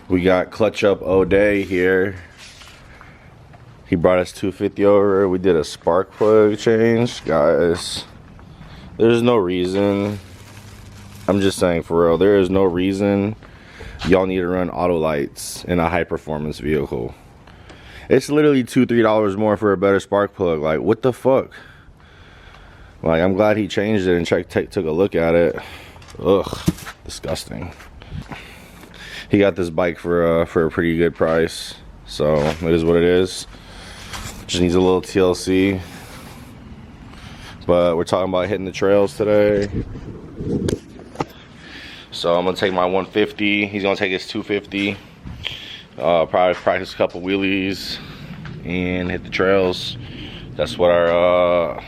We got Clutch Up Odeh here. He brought us 250 over. We did a spark plug change. Guys, there's no reason. I'm just saying for real, there is no reason y'all need to run auto lights in a high performance vehicle. It's literally $2-3 more for a better spark plug. Like, what the fuck? Like, I'm glad he changed it and took a look at it. Ugh, disgusting. He got this bike for a pretty good price, so it is what it is. Just needs a little TLC. But we're talking about hitting the trails today. So I'm gonna take my 150. He's gonna take his 250. Probably practice a couple wheelies and hit the trails. That's what our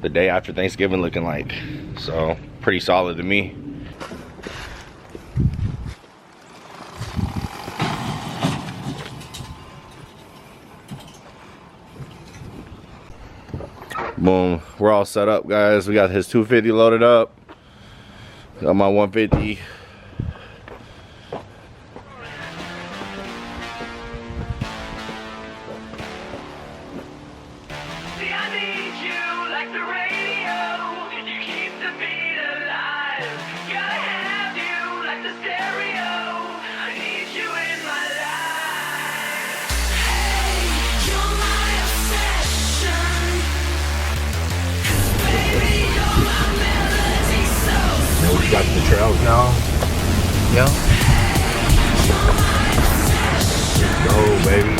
the day after Thanksgiving looking like. So pretty solid to me. Boom, we're all set up, guys. We got his 250 loaded up. Got my 150. Got the trails now. Yeah. Let's go, baby.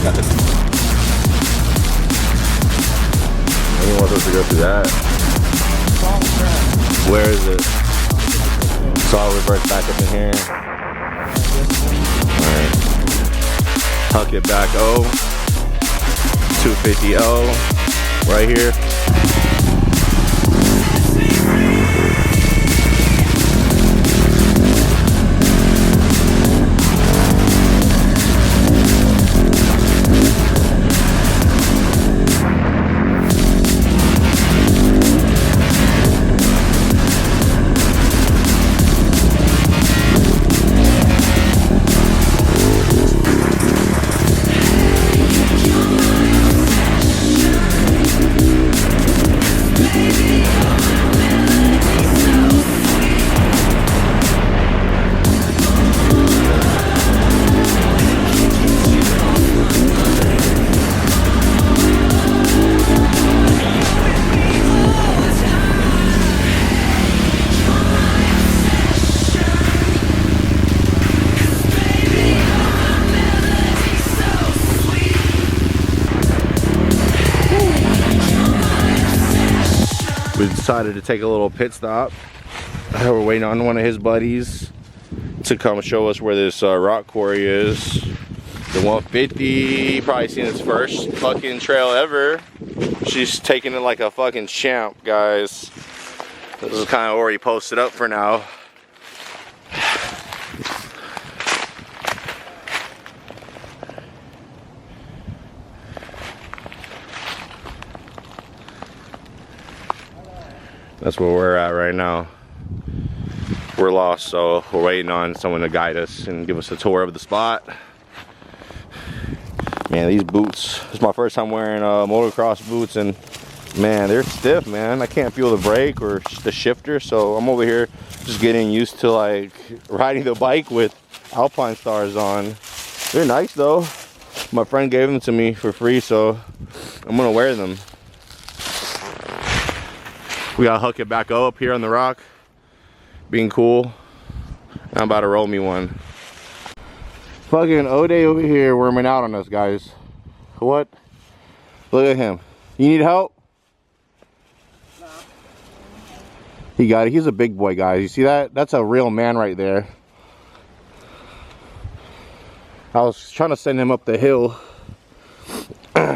Got this. Anyone wants us to go through that? Where is it? So I'll reverse back up in here. Alright. Tuck it back. 250 right here. We decided to take a little pit stop. We're waiting on one of his buddies to come show us where this rock quarry is. The 150, probably seen its first fucking trail ever. She's taking it like a fucking champ, guys. This is kind of already posted up for now. That's where we're at right now. We're lost, so we're waiting on someone to guide us and give us a tour of the spot. Man, these boots, it's my first time wearing motocross boots, and man, they're stiff, man. I can't feel the brake or the shifter, so I'm over here just getting used to like riding the bike with Alpine Stars on. They're nice though. My friend gave them to me for free, so I'm gonna wear them. We gotta hook it back up here on the rock, being cool. I'm about to roll me one. Fucking Odeh over here worming out on us, guys. What? Look at him. You need help? No. He got it. He's a big boy, guys. You see that? That's a real man right there. I was trying to send him up the hill.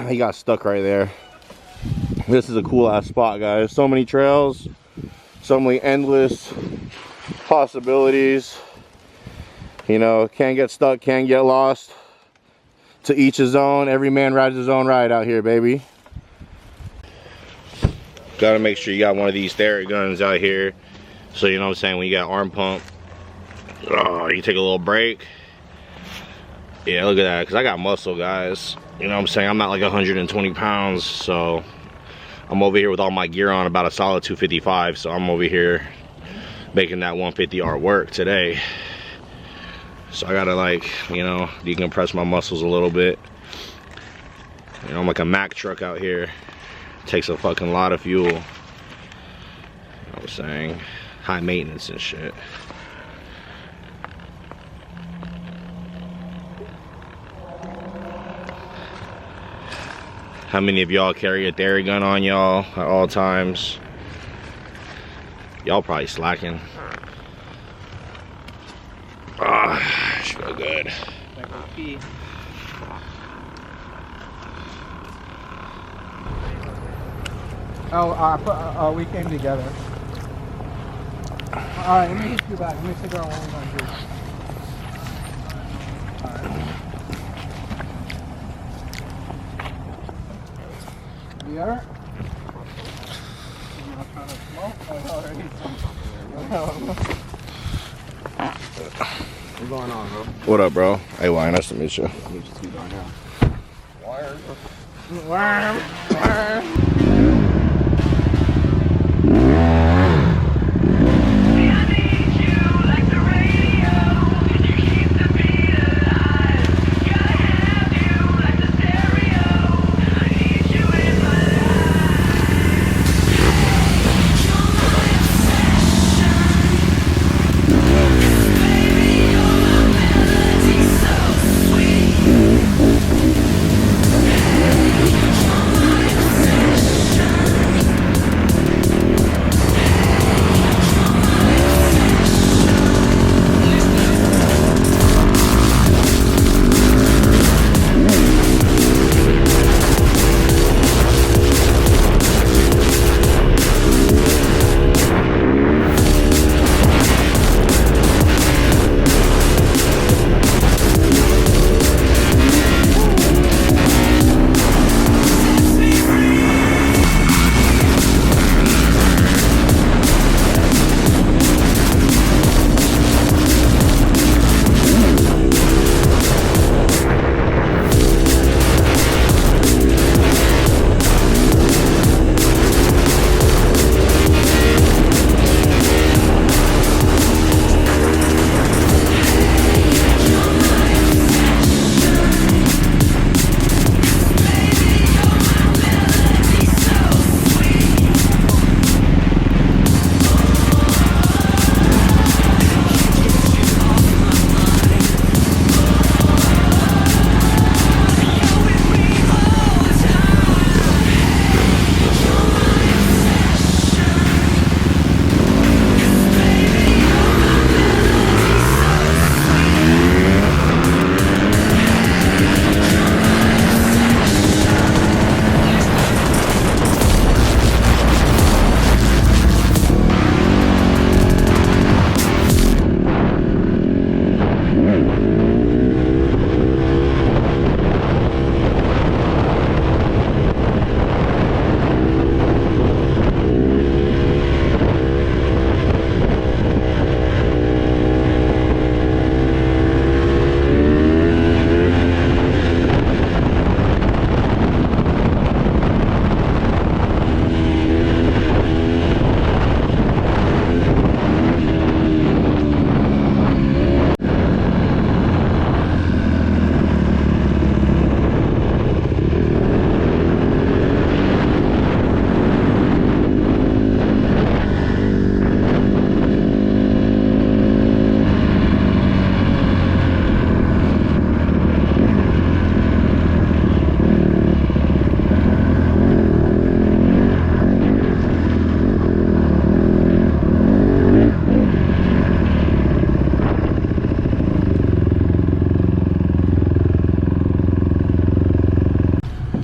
He got stuck right there. This is a cool ass spot, guys. So many trails, so many endless possibilities. You know, can't get stuck, can't get lost. To each his own. Every man rides his own ride out here, baby. Gotta make sure you got one of these Thera guns out here. So you know what I'm saying, when you got arm pump, you take a little break. Yeah, look at that, because I got muscle, guys. You know what I'm saying? I'm not like 120 pounds, so I'm over here with all my gear on, about a solid 255, so I'm over here making that 150R work today. So I gotta, like, you know, decompress my muscles a little bit. You know, I'm like a Mack truck out here. It takes a fucking lot of fuel. You know what I'm saying? High maintenance and shit. How many of y'all carry a Thera gun on y'all at all times? Y'all probably slacking. Ah, should feel good. Oh, we came together. Alright, let me hit you back. Let me figure out what we're gonna do. Alright. You alright? You not trying to smoke? What's going on, bro? What up, bro? Hey, Wine, nice to meet you. Meet you too, Darnell. Wire.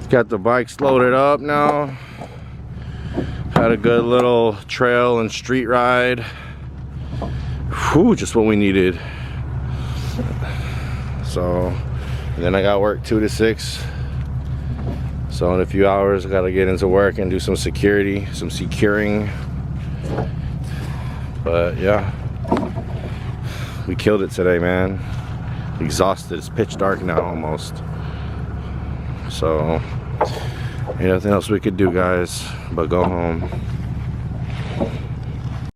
Got the bikes loaded up now. Had a good little trail and street ride. Whew, just what we needed. So, and then I got work 2 to 6. So in a few hours, I gotta get into work and do some security, some securing. But yeah, we killed it today, man. Exhausted. It's pitch dark now almost. So ain't nothing else we could do, guys, but go home.